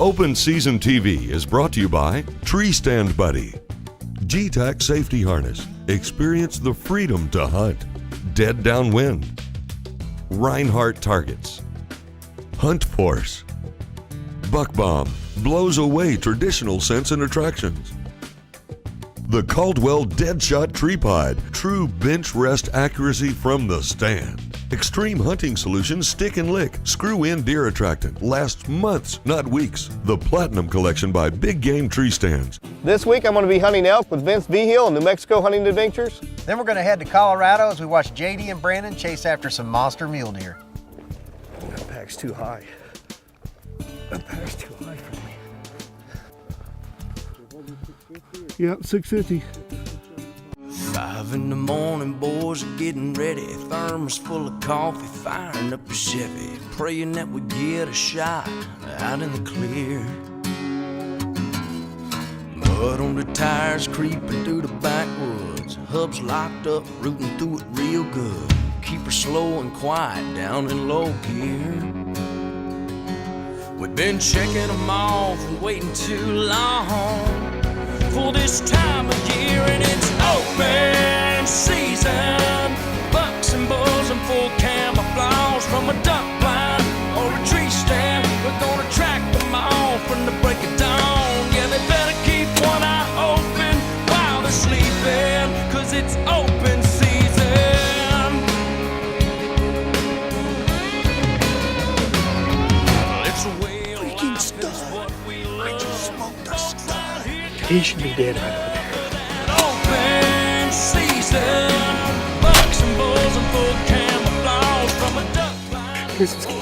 Open Season TV is brought to you by Tree Stand Buddy, G-Tac Safety Harness. Experience the freedom to hunt. Dead Downwind, Reinhardt Targets, Hunt Force, Buck Bomb blows away traditional scents and attractions. The Caldwell Deadshot Tree Pod, true bench rest accuracy from the stand. Extreme Hunting Solutions Stick and Lick, screw-in deer attractant, lasts months, not weeks. The Platinum Collection by Big Game Tree Stands. This week I'm going to be hunting elk with Vince Vigil and New Mexico Hunting Adventures. Then we're going to head to Colorado as we watch JD and Brandon chase after some monster mule deer. That pack's too high. That pack's too high for me. Yep, 650. 5 in the morning, boys are getting ready. Thermos full of coffee, firing up a Chevy, praying that we get a shot out in the clear. Mud on the tires, creeping through the backwoods. Hubs locked up, rooting through it real good. Keep her slow and quiet down in low gear. We've been checking them off and waiting too long for this time of year, and it's open season. Bucks and bulls in full camouflage from a duck blind or a tree stand. We're gonna track them all from the break of dawn. Yeah, they better keep one eye open while they're sleeping, 'cause it's open season. It's a whale Freaking stud. I just smoked a stud. He should be dead right over there. Open season. Bucks and bulls in full camouflage from a duck blind. Here's his key.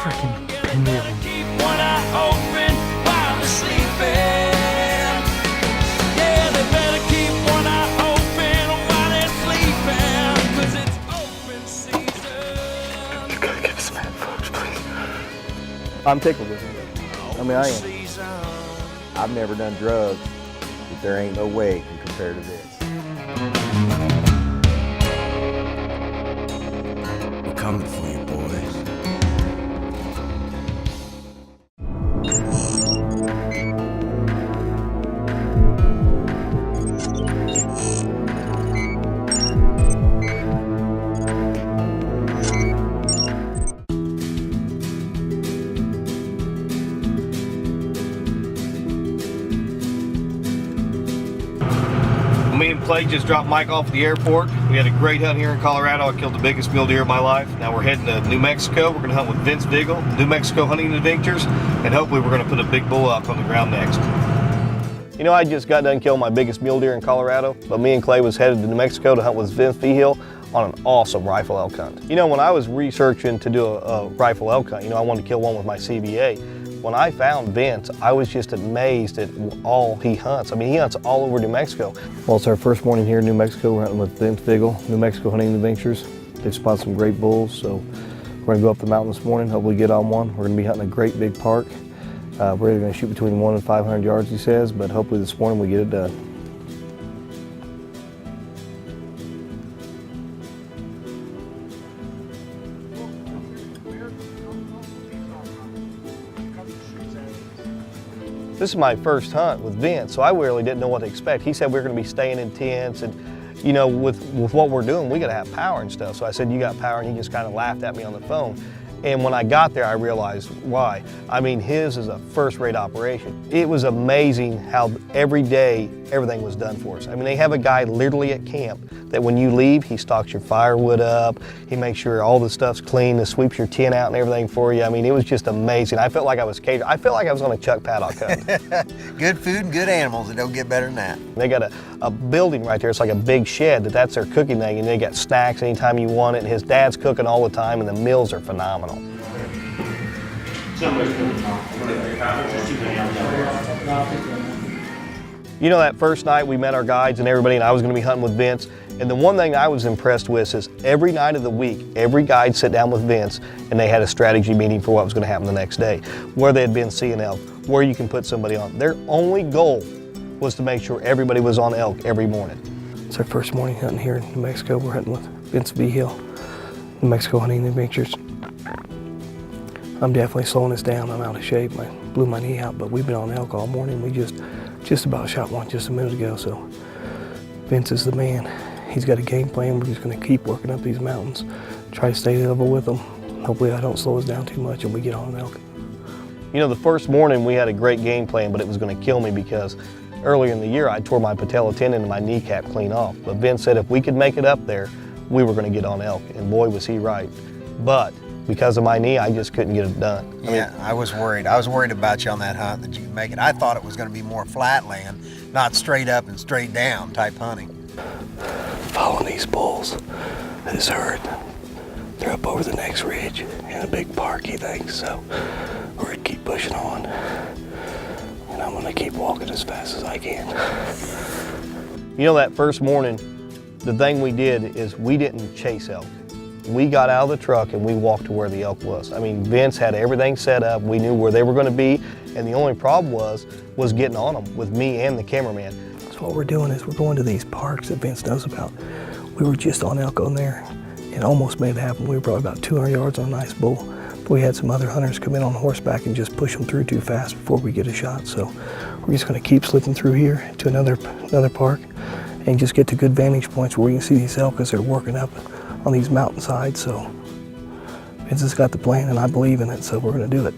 Freaking pinwheel. Keep one eye open while they're sleeping. Yeah, they better keep one eye open while they're sleeping, 'cause it's open season. You gotta get some headphones, please. I'm tickled with him. I mean, I am. I've never done drugs, but there ain't no way it can compare to this. We're coming for you, boys. Me and Clay just dropped Mike off at the airport. We had a great hunt here in Colorado. I killed the biggest mule deer of my life. Now we're heading to New Mexico. We're gonna hunt with Vince Vigil, New Mexico Hunting Adventures, and hopefully we're gonna put a big bull up on the ground next. You know, I just got done killing my biggest mule deer in Colorado, but me and Clay was headed to New Mexico to hunt with Vince Vigil on an awesome rifle elk hunt. You know, when I was researching to do a rifle elk hunt, you know, I wanted to kill one with my CBA. When I found Vince, I was just amazed at all he hunts. I mean, he hunts all over New Mexico. Well, it's our first morning here in New Mexico. We're hunting with Vince Vigil, New Mexico Hunting Adventures. They've spotted some great bulls, so we're gonna go up the mountain this morning, hopefully get on one. We're gonna be hunting a great big park. We're either gonna shoot between 100 and 500 yards, he says, but hopefully this morning we get it done. This is my first hunt with Vince, so I really didn't know what to expect. He said we were going to be staying in tents, and you know, with what we're doing, we got to have power and stuff. So I said, "You got power?" And he just kind of laughed at me on the phone. And when I got there, I realized why. I mean, his is a first-rate operation. It was amazing how every day everything was done for us. I mean, they have a guy literally at camp that when you leave, he stocks your firewood up, he makes sure all the stuff's clean, he sweeps your tent out and everything for you. I mean, it was just amazing. I felt like I was catered. I felt like I was on a Chuck Paddock hunt. Good food and good animals, it don't get better than that. They got a building right there. It's like a big shed that's their cooking thing, and they got snacks anytime you want it. And his dad's cooking all the time, and the meals are phenomenal. You know, that first night we met our guides and everybody, and I was going to be hunting with Vince. And the one thing I was impressed with is every night of the week, every guide sat down with Vince and they had a strategy meeting for what was going to happen the next day, where they had been seeing elk, where you can put somebody on. Their only goal was to make sure everybody was on elk every morning. It's our first morning hunting here in New Mexico. We're hunting with Vince Vigil, New Mexico Hunting Adventures. I'm definitely slowing this down. I'm out of shape. I blew my knee out, but we've been on elk all morning. We just about shot one just a minute ago, so Vince is the man. He's got a game plan. We're just gonna keep working up these mountains, try to stay level with them. Hopefully I don't slow us down too much and we get on an elk. You know, the first morning we had a great game plan, but it was gonna kill me because earlier in the year I tore my patella tendon and my kneecap clean off. But Vince said if we could make it up there, we were gonna get on elk, and boy was he right. But because of my knee, I just couldn't get it done. I was worried. I was worried about you on that hunt, that you could make it. I thought it was going to be more flat land, not straight up and straight down type hunting. Following these bulls, this herd, they're up over the next ridge in a big park, he thinks, so we're gonna keep pushing on. And I'm gonna keep walking as fast as I can. You know, that first morning, the thing we did is we didn't chase elk. We got out of the truck and we walked to where the elk was. I mean, Vince had everything set up. We knew where they were going to be, and the only problem was getting on them with me and the cameraman. So what we're doing is we're going to these parks that Vince knows about. We were just on elk on there and almost made it happen. We were probably about 200 yards on a nice bull. But we had some other hunters come in on horseback and just push them through too fast before we get a shot. So we're just going to keep slipping through here to another park and just get to good vantage points where we can see these elk as they're working up on these mountainsides. So Vince has got the plan and I believe in it, so we're gonna do it.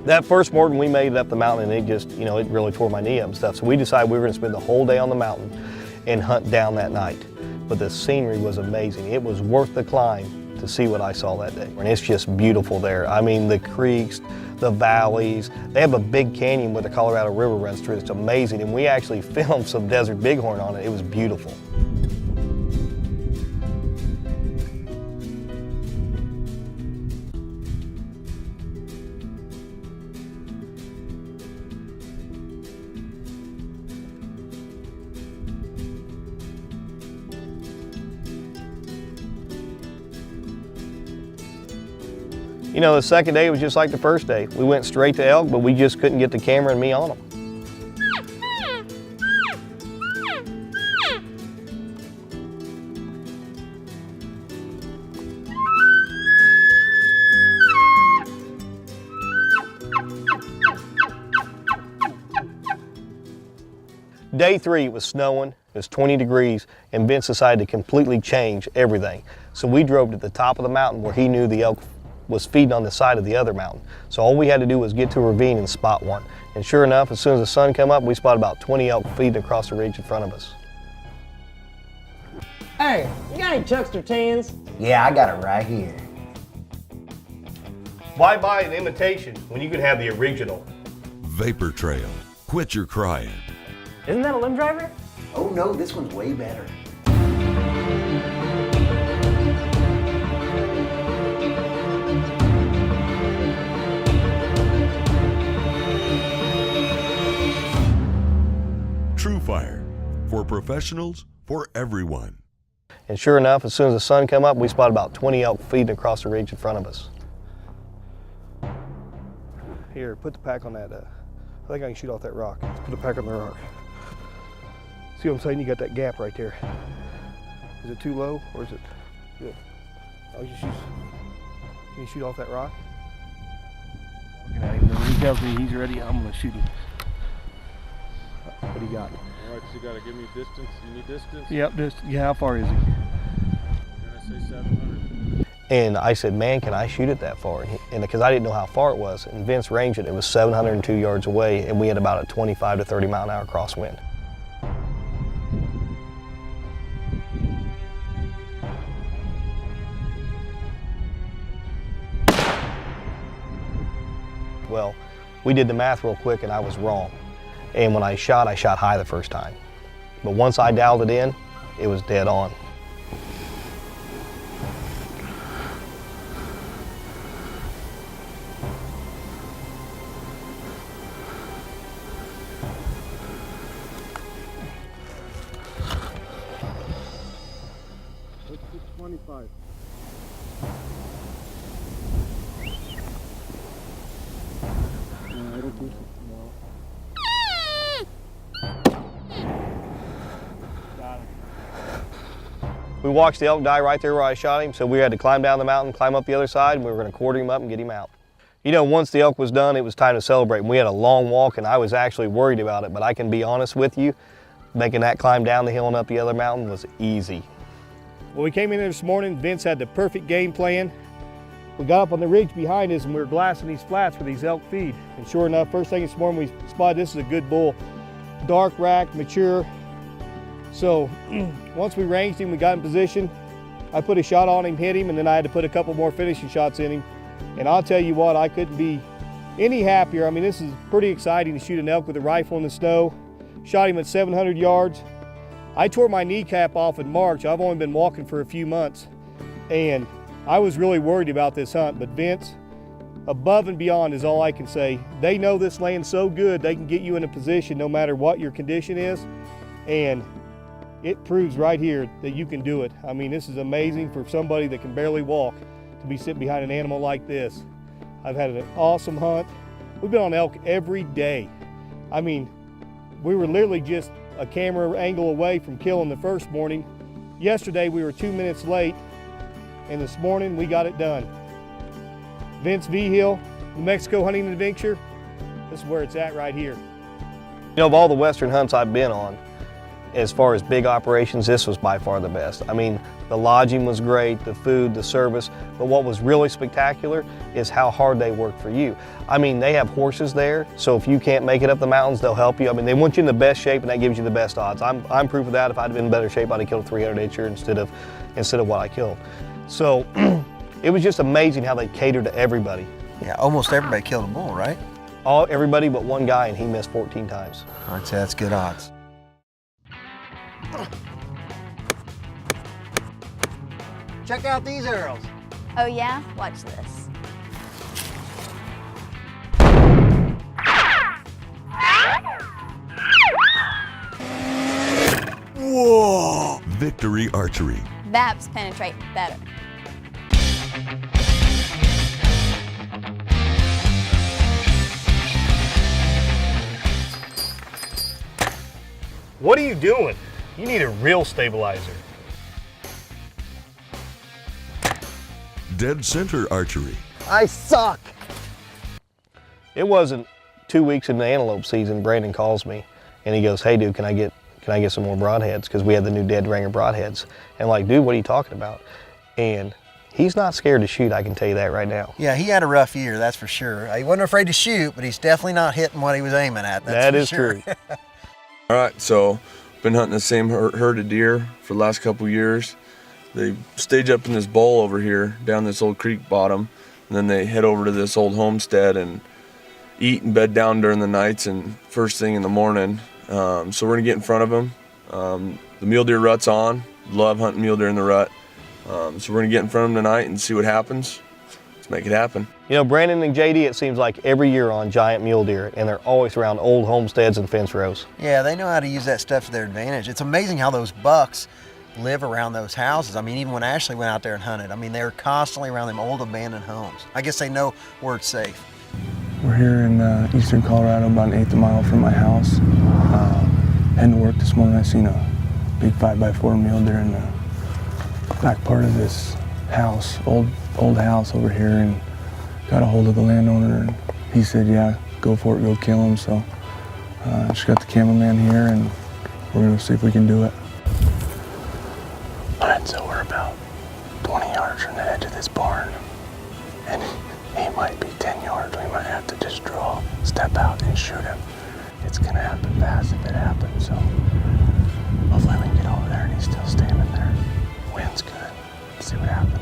That first morning we made it up the mountain and it just, you know, it really tore my knee up and stuff. So we decided we were gonna spend the whole day on the mountain and hunt down that night. But the scenery was amazing. It was worth the climb to see what I saw that day. And it's just beautiful there. I mean, the creeks, the valleys. They have a big canyon where the Colorado River runs through. It's amazing. And we actually filmed some desert bighorn on it. It was beautiful. You know, the second day was just like the first day. We went straight to elk, but we just couldn't get the camera and me on them. Day 3, it was snowing, it was 20 degrees, and Vince decided to completely change everything. So we drove to the top of the mountain where he knew the elk was feeding on the side of the other mountain. So all we had to do was get to a ravine and spot one. And sure enough, as soon as the sun came up, we spotted about 20 elk feeding across the ridge in front of us. Hey, you got any Chuckster tans? Yeah, I got it right here. Why buy an imitation when you can have the original? Vapor Trail. Quit your crying. Isn't that a limb driver? Oh no, this one's way better. TrueFire. For professionals, for everyone. And sure enough, as soon as the sun came up, we spotted about 20 elk feeding across the ridge in front of us. Here, put the pack on that. I think I can shoot off that rock. Let's put the pack on the rock. See what I'm saying? You got that gap right there. Is it too low or is it good? Oh, can you shoot off that rock? Looking at him. When he tells me he's ready, I'm gonna shoot him. What do you got? All right, so you gotta give me distance. You need distance? Yep, yeah, how far is he? Can I say 700? And I said, man, can I shoot it that far? And because I didn't know how far it was, and Vince ranged it, it was 702 yards away, and we had about a 25 to 30 mile an hour crosswind. Well, we did the math real quick and I was wrong. And when I shot high the first time. But once I dialed it in, it was dead on. What's 625? I don't think so. No. We watched the elk die right there where I shot him, so we had to climb down the mountain, climb up the other side, and we were going to quarter him up and get him out. You know, once the elk was done, it was time to celebrate. And we had a long walk, and I was actually worried about it, but I can be honest with you, making that climb down the hill and up the other mountain was easy. When we came in there this morning, Vince had the perfect game plan. We got up on the ridge behind us and we were glassing these flats where these elk feed. And sure enough, first thing this morning we spotted this is a good bull. Dark rack, mature. So once we ranged him, we got in position. I put a shot on him, hit him, and then I had to put a couple more finishing shots in him. And I'll tell you what, I couldn't be any happier. I mean, this is pretty exciting to shoot an elk with a rifle in the snow. Shot him at 700 yards. I tore my kneecap off in March. I've only been walking for a few months. And I was really worried about this hunt, but Vince, above and beyond is all I can say. They know this land so good, they can get you in a position no matter what your condition is. And it proves right here that you can do it. I mean, this is amazing for somebody that can barely walk to be sitting behind an animal like this. I've had an awesome hunt. We've been on elk every day. I mean, we were literally just a camera angle away from killing the first morning. Yesterday we were 2 minutes late, and this morning we got it done. Vince Vigil, New Mexico Hunting Adventure, this is where it's at right here. You know, of all the Western hunts I've been on, as far as big operations, this was by far the best. I mean, the lodging was great, the food, the service, but what was really spectacular is how hard they work for you. I mean, they have horses there, so if you can't make it up the mountains, they'll help you. I mean, they want you in the best shape, and that gives you the best odds. I'm proof of that. If I'd have been in better shape, I'd have killed a 300-incher instead of what I killed. So it was just amazing how they catered to everybody. Yeah, almost everybody killed a bull, right? Everybody but one guy, and he missed 14 times. I'd say that's good odds. Check out these arrows. Oh yeah? Watch this. Whoa! Victory Archery. VAPs penetrate better. What are you doing? You need a real stabilizer. Dead Center Archery. I suck. It wasn't 2 weeks into antelope season, Brandon calls me and he goes, "Hey dude, can I get some more broadheads?" Because we had the new Dead Ringer broadheads. And like, dude, what are you talking about? And he's not scared to shoot, I can tell you that right now. Yeah, he had a rough year, that's for sure. He wasn't afraid to shoot, but he's definitely not hitting what he was aiming at. That is sure. true. All right, so been hunting the same herd of deer for the last couple years. They stage up in this bowl over here down this old creek bottom, and then they head over to this old homestead and eat and bed down during the nights and first thing in the morning. So we're gonna get in front of them. The mule deer rut's on. Love hunting mule deer in the rut. So we're gonna get in front of them tonight and see what happens. Let's make it happen. You know, Brandon and JD, it seems like every year on giant mule deer, and they're always around old homesteads and fence rows. Yeah, they know how to use that stuff to their advantage. It's amazing how those bucks live around those houses. I mean, even when Ashley went out there and hunted, I mean, they were constantly around them old abandoned homes. I guess they know where it's safe. We're here in eastern Colorado, about an eighth of a mile from my house. Heading to work this morning, I seen a big 5x4 mule deer in the back part of this house, old house over here, and got a hold of the landowner, and he said, yeah, go for it, go kill him. So just got the cameraman here, and we're gonna see if we can do it. All right, so we're about 20 yards from the edge of this barn, and he might be 10 yards. We might have to just draw, step out, and shoot him. It's gonna happen fast if it happens, so hopefully we can get over there and he's still standing there. Wind's good. Let's see what happens.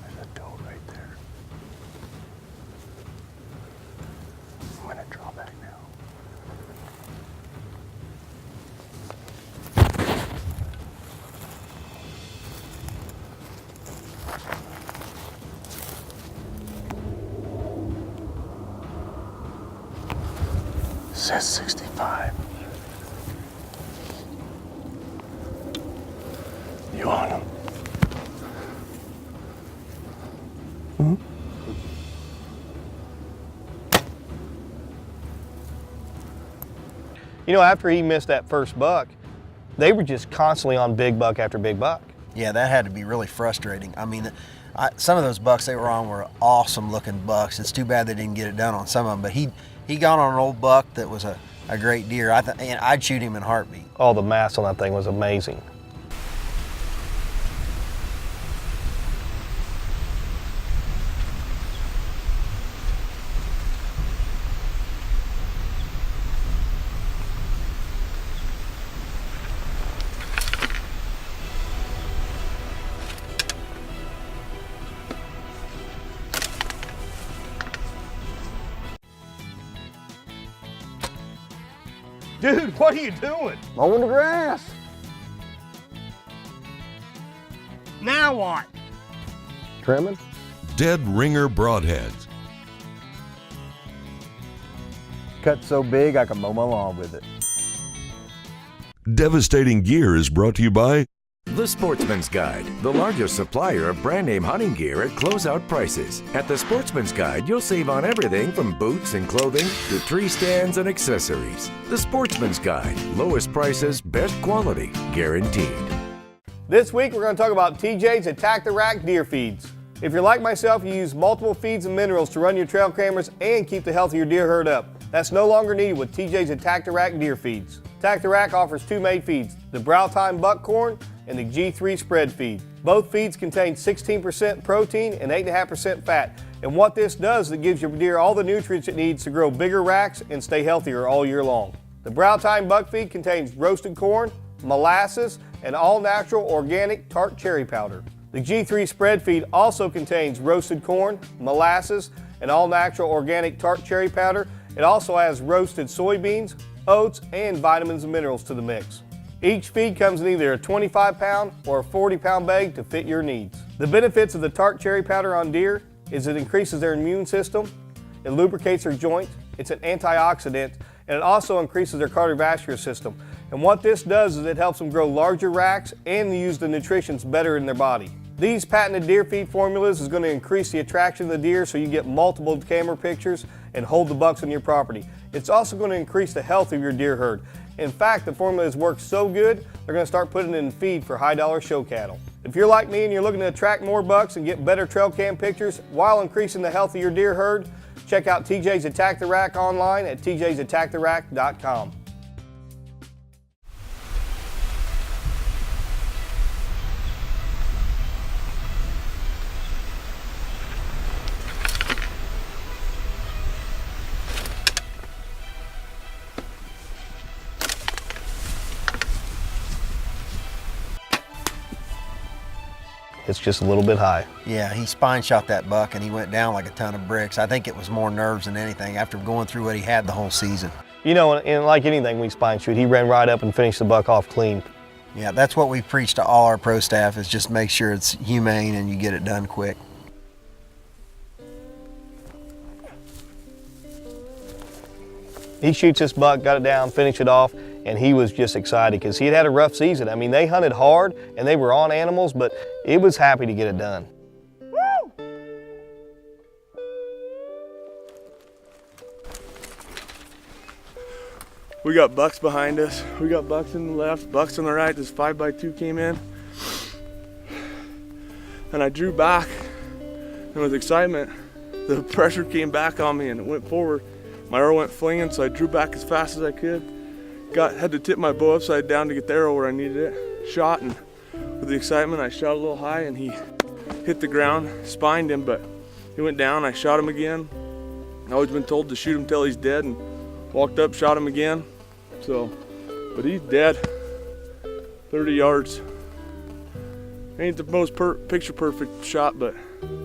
There's a doe right there. I'm gonna draw back now. Says 65. You know, after he missed that first buck, they were just constantly on big buck after big buck. Yeah, that had to be really frustrating. I mean, some of those bucks they were on were awesome looking bucks. It's too bad they didn't get it done on some of them, but he got on an old buck that was a great deer. And I'd shoot him in a heartbeat. Oh, the mass on that thing was amazing. Dude, what are you doing? Mowing the grass. Now what? Trimming. Dead ringer broadheads. Cut so big I can mow my lawn with it. Devastating Gear is brought to you by The Sportsman's Guide, the largest supplier of brand name hunting gear at closeout prices. At The Sportsman's Guide, you'll save on everything from boots and clothing to tree stands and accessories. The Sportsman's Guide, lowest prices, best quality, guaranteed. This week we're going to talk about TJ's Attack the Rack deer feeds. If you're like myself, you use multiple feeds and minerals to run your trail cameras and keep the health of your deer herd up. That's no longer needed with TJ's Attack the Rack deer feeds. Attack the Rack offers two made feeds, the Brow Time Buckcorn and the G3 Spread Feed. Both feeds contain 16% protein and 8.5% fat. And what this does is it gives your deer all the nutrients it needs to grow bigger racks and stay healthier all year long. The Brow Time Buck Feed contains roasted corn, molasses, and all-natural organic tart cherry powder. The G3 Spread Feed also contains roasted corn, molasses, and all-natural organic tart cherry powder. It also has roasted soybeans, oats, and vitamins and minerals to the mix. Each feed comes in either a 25-pound or a 40-pound bag to fit your needs. The benefits of the tart cherry powder on deer is it increases their immune system, it lubricates their joints, it's an antioxidant, and it also increases their cardiovascular system. And what this does is it helps them grow larger racks and use the nutrients better in their body. These patented deer feed formulas is going to increase the attraction of the deer so you get multiple camera pictures and hold the bucks on your property. It's also going to increase the health of your deer herd. In fact, the formula has worked so good, they're going to start putting it in feed for high-dollar show cattle. If you're like me and you're looking to attract more bucks and get better trail cam pictures while increasing the health of your deer herd, check out TJ's Attack the Rack online at tjsattacktherack.com. It's just a little bit high. Yeah, he spine shot that buck and he went down like a ton of bricks. I think it was more nerves than anything after going through what he had the whole season. You know, and like anything we spine shoot, he ran right up and finished the buck off clean. Yeah, that's what we preach to all our pro staff is just make sure it's humane and you get it done quick. He shoots this buck, got it down, finished it off, and he was just excited because he had had a rough season. I mean, they hunted hard and they were on animals, but it was happy to get it done. Woo! We got bucks behind us. We got bucks on the left, bucks on the right. This 5x2 came in. And I drew back, and with excitement, the pressure came back on me and it went forward. My arrow went flinging, so I drew back as fast as I could. Had to tip my bow upside down to get the arrow where I needed it. Shot, and with the excitement, I shot a little high and he hit the ground, spined him, but he went down. I shot him again. I've always been told to shoot him till he's dead, and walked up, shot him again. So, but he's dead. 30 yards. Ain't the most picture perfect shot, but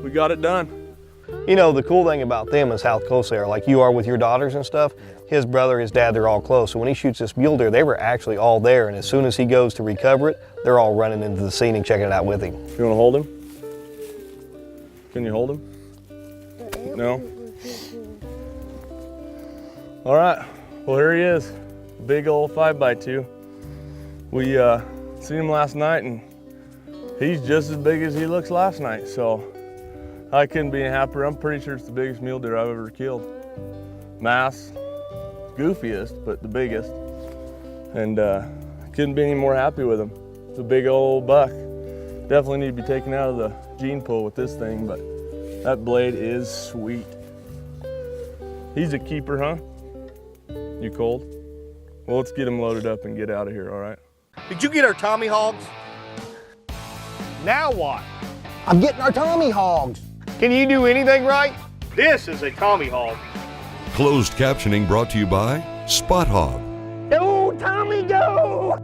we got it done. You know, the cool thing about them is how close they are. Like you are with your daughters and stuff. His brother, his dad, they're all close. So when he shoots this mule deer, they were actually all there. And as soon as he goes to recover it, they're all running into the scene and checking it out with him. You want to hold him? Can you hold him? No? All right, well, here he is. Big old 5x2. We seen him last night and he's just as big as he looks last night. So I couldn't be happier. I'm pretty sure it's the biggest mule deer I've ever killed. Mass, goofiest, but the biggest. and couldn't be any more happy with him. It's a big old buck. Definitely need to be taken out of the gene pool with this thing, but that blade is sweet. He's a keeper, huh? You cold? Well, let's get him loaded up and get out of here, all right? Did you get our Tommy hogs? Now what? I'm getting our Tommy hogs. Can you do anything right? This is a Tommy hog. Closed captioning brought to you by Spot Hog. Go, Tommy, go!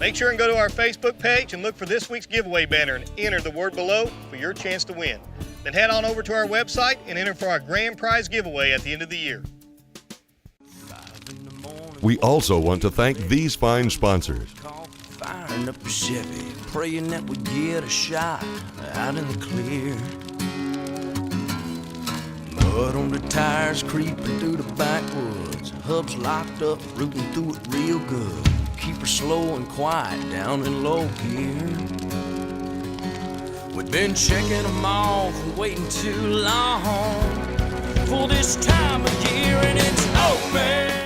Make sure and go to our Facebook page and look for this week's giveaway banner and enter the word below for your chance to win. Then head on over to our website and enter for our grand prize giveaway at the end of the year. We also want to thank these fine sponsors. Firing up a Chevy, praying that we get a shot out in the clear. Mud on the tires, creeping through the backwoods. Hubs locked up, rooting through it real good. Keep her slow and quiet down in low gear. We've been checking them off and waiting too long for this time of year, and it's open.